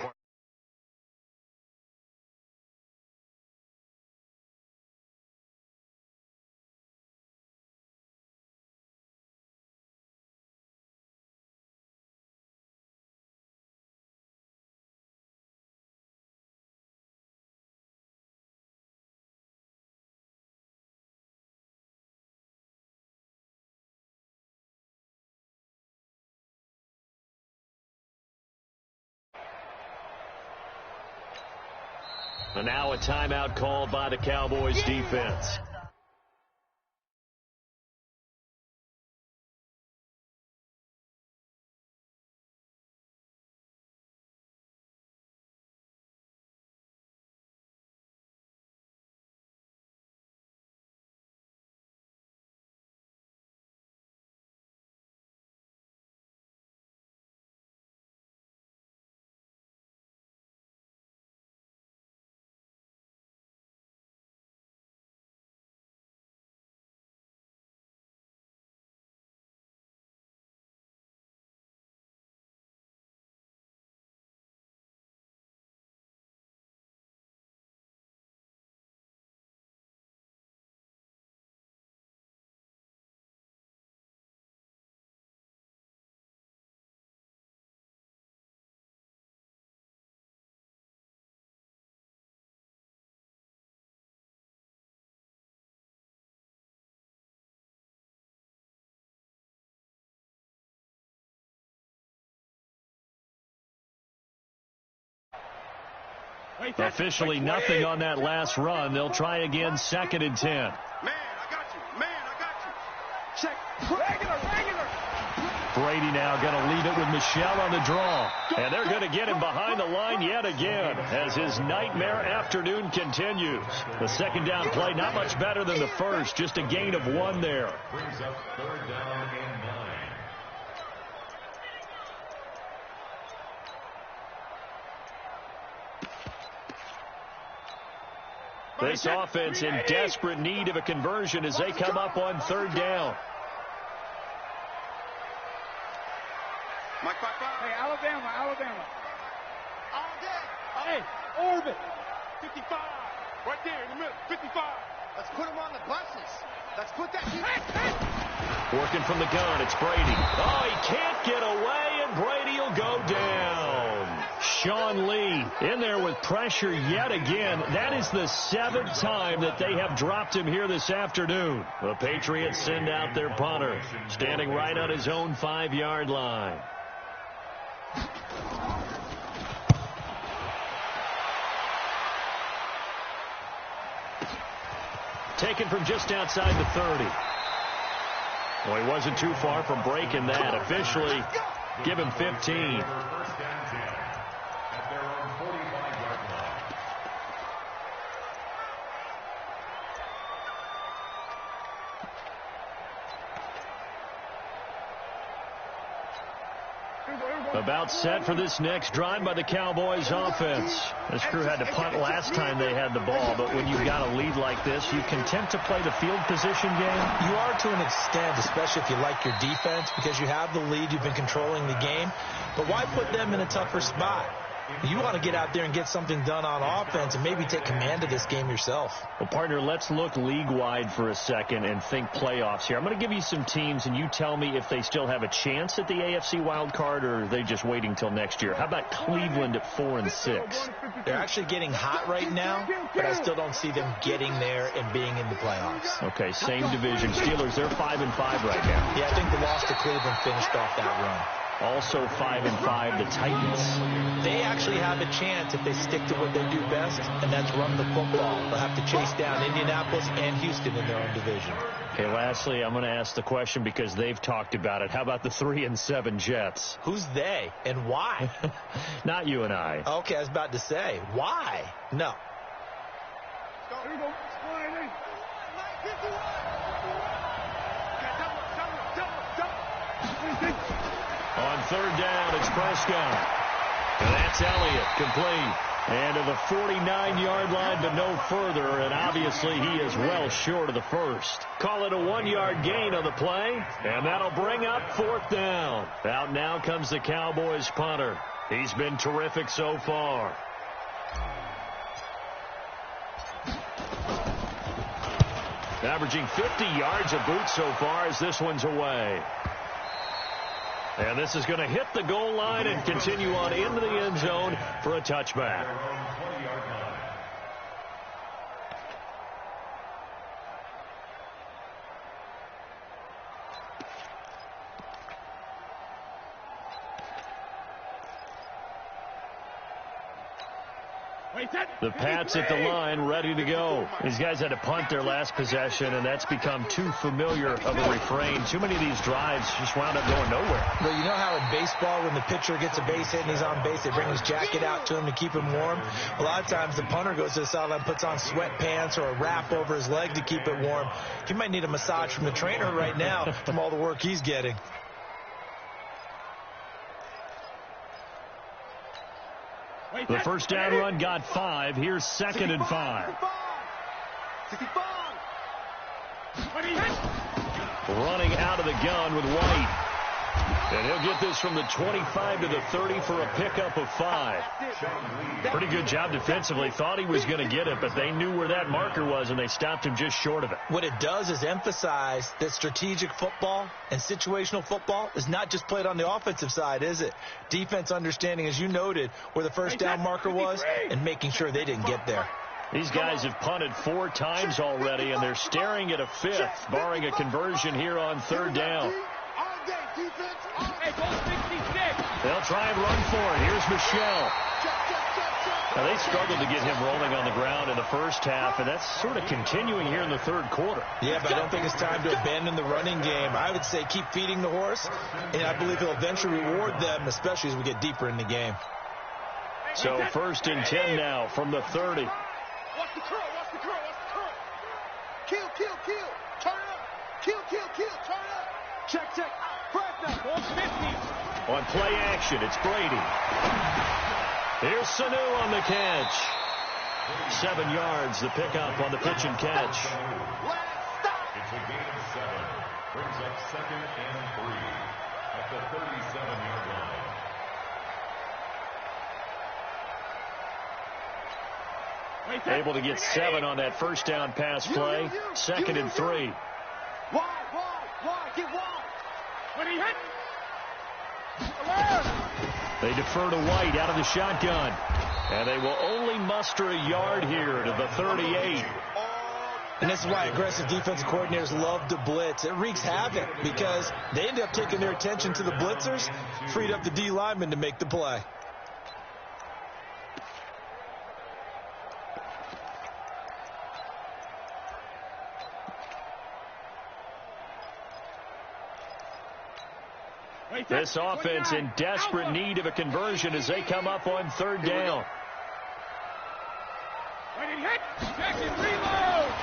And now a timeout called by the Cowboys defense. Officially nothing on that last run. They'll try again, 2nd and 10. Man, I got you. Check. Regular. Brady now going to leave it with Michel on the draw. And they're going to get him behind the line yet again as his nightmare afternoon continues. The second down play not much better than the first, just a gain of 1 there. Brings up 3rd down and 9. This offense in desperate need of a conversion as they come up on 3rd down. Mike, hey, Alabama. All day. Hey, orbit. 55. Right there in the middle. 55. Let's put them on the buses. Let's put that. Working from the gun, it's Brady. Oh, he can't get away, and Brady will go down. Sean Lee in there with pressure yet again. That is the 7th time that they have dropped him here this afternoon. The Patriots send out their punter, standing right on his own 5-yard line. Taken from just outside the 30. Well, he wasn't too far from breaking that. Officially, give him 15. About set for this next drive by the Cowboys offense. This crew had to punt last time they had the ball, but when you've got a lead like this, you content to play the field position game? You are to an extent, especially if you like your defense, because you have the lead, you've been controlling the game. But why put them in a tougher spot? You want to get out there and get something done on offense and maybe take command of this game yourself. Well, partner, let's look league-wide for a second and think playoffs here. I'm going to give you some teams, and you tell me if they still have a chance at the AFC wild card or are they just waiting till next year. How about Cleveland at 4-6? They're actually getting hot right now, but I still don't see them getting there and being in the playoffs. Okay, same division. Steelers, they're 5-5 right now. Yeah, I think the loss to Cleveland finished off that run. Also 5-5, the Titans. They actually have a chance if they stick to what they do best, and that's run the football. They'll have to chase down Indianapolis and Houston in their own division. Okay, lastly, I'm going to ask the question because they've talked about it. How about the 3-7 Jets? Who's they and why? Not you and I. Okay, I was about to say, why? No. On third down, it's Prescott. And that's Elliott, complete. And to the 49-yard line, but no further. And obviously, he is well short of the first. Call it a 1-yard gain on the play. And that'll bring up fourth down. Out now comes the Cowboys punter. He's been terrific so far. Averaging 50 yards a boot so far as this one's away. And this is going to hit the goal line and continue on into the end zone for a touchback. The Pats at the line, ready to go. These guys had to punt their last possession, and that's become too familiar of a refrain. Too many of these drives just wound up going nowhere. Well, you know how in baseball, when the pitcher gets a base hit and he's on base, they bring his jacket out to him to keep him warm? A lot of times the punter goes to the sideline, puts on sweatpants or a wrap over his leg to keep it warm. He might need a massage from the trainer right now from all the work he's getting. The first down run got 5. Here's 2nd and 5. Running out of the gun with White. And he'll get this from the 25 to the 30 for a pickup of 5. Pretty good job defensively. Thought he was going to get it, but they knew where that marker was, and they stopped him just short of it. What it does is emphasize that strategic football and situational football is not just played on the offensive side, is it? Defense understanding, as you noted, where the first down marker was and making sure they didn't get there. These guys have punted 4 times already, and they're staring at a 5th, barring a conversion here on third down. They'll try and run for it. Here's Michelle. Now, they struggled to get him rolling on the ground in the first half, and that's sort of continuing here in the third quarter. Yeah, but I don't think it's time to abandon the running game. I would say keep feeding the horse, and I believe he'll eventually reward them, especially as we get deeper in the game. So 1st and 10 now from the 30. Watch the curl, watch the curl, watch the curl. Kill, kill, kill. Turn up. Kill, kill, kill. Turn up. Check, check. On play action, it's Brady. Here's Sanu on the catch. 7 yards, the pickup on the pitch and catch. It's a gain of 7. Brings up 2nd and 3 at the 37-yard line. Able to get 7 on that first down pass play. 2nd and 3. Wide, get wide. When he hit. They defer to White out of the shotgun. And they will only muster a yard here to the 38. And this is why aggressive defensive coordinators love to blitz. It wreaks havoc because they end up taking their attention to the blitzers, freed up the D lineman to make the play. This offense in desperate need of a conversion as they come up on third down.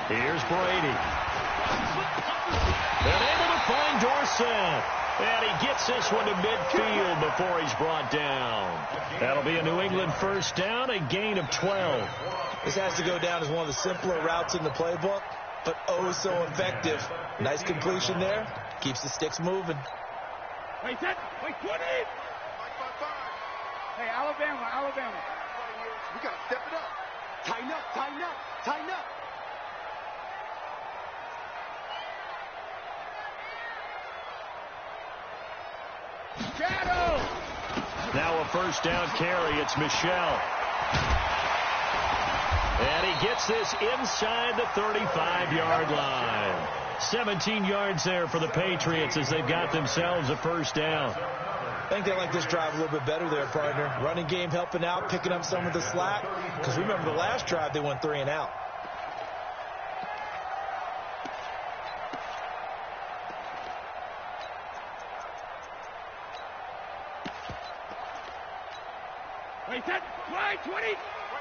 Here's Brady. They're able to find Dorsett. And he gets this one to midfield before he's brought down. That'll be a New England first down, a gain of 12. This has to go down as one of the simpler routes in the playbook, but oh so effective. Nice completion there. Keeps the sticks moving. Wait, set. Wait, 20. Hey, Alabama. We got to step it up. Tighten up. Shadow. Now a first down carry. It's Michel. And he gets this inside the 35-yard line. 17 yards there for the Patriots as they've got themselves a first down. I think they like this drive a little bit better there, partner. Running game helping out, picking up some of the slack. Because remember the last drive, they went 3 and out. Wait, set. Play, 20. Right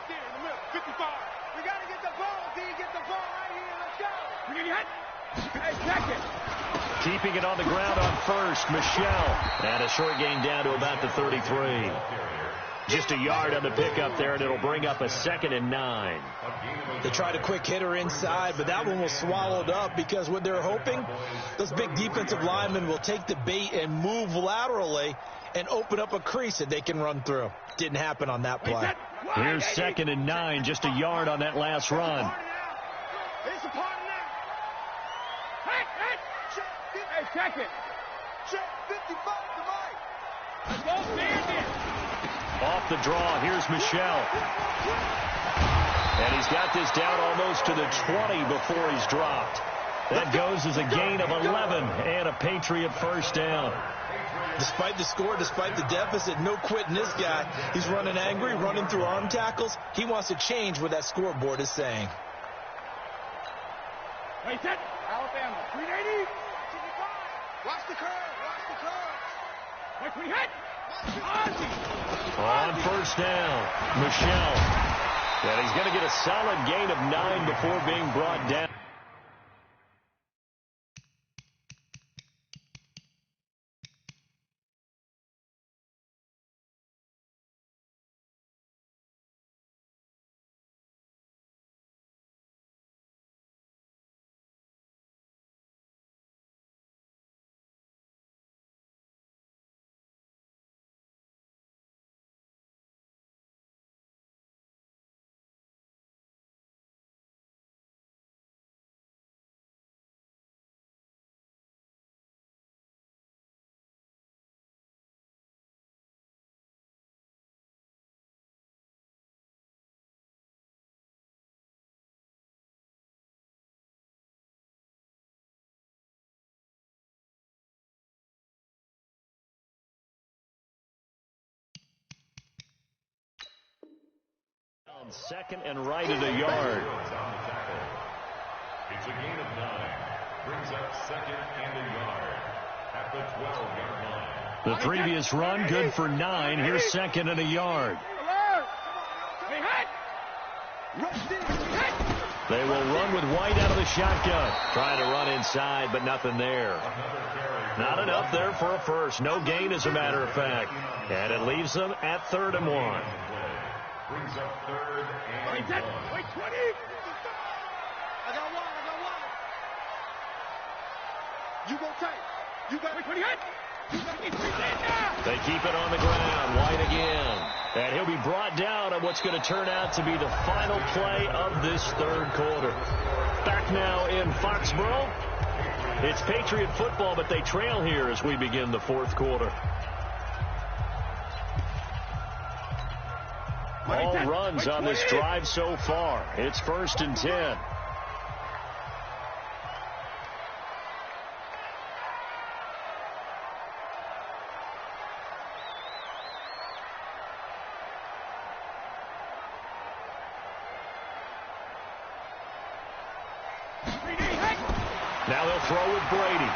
there in the middle, 55. We got to get the ball, D. Get the ball right here. Let's go. Bring in your head. Hey, check it. Keeping it on the ground on first, Michel. And a short gain down to about the 33. Just a yard on the pickup there, and it'll bring up a 2nd and 9. They tried a quick hitter inside, but that one was swallowed up because what they're hoping, those big defensive linemen will take the bait and move laterally and open up a crease that they can run through. Didn't happen on that play. Here's 2nd and 9, just a yard on that last run. It's a party now. Hey, check it. Check 55 to Mike. Let's go, Bandit. Off the draw, here's Michel. And he's got this down almost to the 20 before he's dropped. That goes as a gain of 11 and a Patriot first down. Despite the score, despite the deficit, no quitting this guy. He's running angry, running through arm tackles. He wants to change what that scoreboard is saying. Wait, set. Alabama, 380. Watch the curve. Wait, 20 head. On first down, Michel. And he's going to get a solid gain of 9 before being brought down. Second and right at a yard. It's a gain of 9. Brings up 2nd and a yard at the 12-yard line. The previous run good for 9. Here's 2nd and a yard. They will run with White out of the shotgun. Trying to run inside, but nothing there. Not enough there for a first. No gain, as a matter of fact. And it leaves them at 3rd and 1. Brings up 3rd and 1. Wait, 20. I got one. You go tight. You got 20 head. They keep it on the ground. White again. And he'll be brought down on what's going to turn out to be the final play of this 3rd quarter. Back now in Foxborough. It's Patriot football, but they trail here as we begin the 4th quarter. All runs on this drive so far. It's 1st and 10. Now they'll throw with Brady.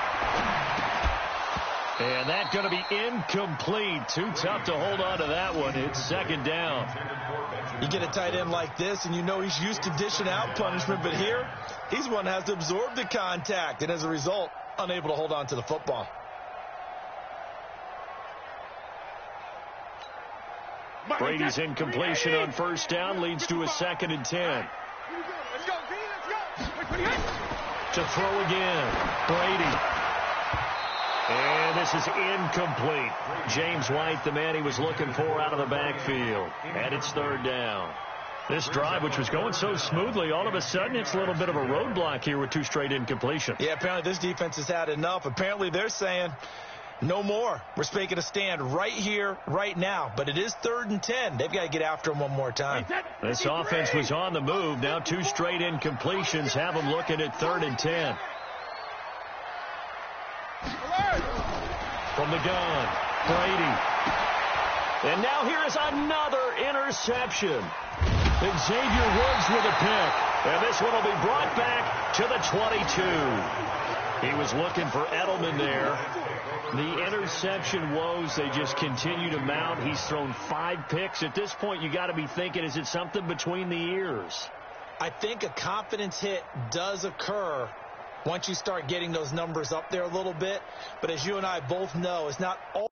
And that's going to be incomplete. Too tough to hold on to that one. It's 2nd down. You get a tight end like this, and you know he's used to dishing out punishment, but here, he's one that has to absorb the contact, and as a result, unable to hold on to the football. Brady's incompletion on first down leads to a 2nd and 10. Let's go, Z, let's go. To throw again. Brady. And this is incomplete. James White, the man he was looking for out of the backfield. And it's 3rd down. This drive, which was going so smoothly, all of a sudden it's a little bit of a roadblock here with 2 straight incompletions. Yeah, apparently this defense has had enough. Apparently they're saying no more. We're making a stand right here, right now. But it is 3rd and 10. They've got to get after him one more time. This offense was on the move. Now 2 straight incompletions have them looking at 3rd and 10. From the gun, Brady. And now here is another interception. Xavier Woods with a pick. And this one will be brought back to the 22. He was looking for Edelman there. The interception woes, they just continue to mount. He's thrown 5 picks. At this point, you got to be thinking, is it something between the ears? I think a confidence hit does occur once you start getting those numbers up there a little bit. But as you and I both know, it's not all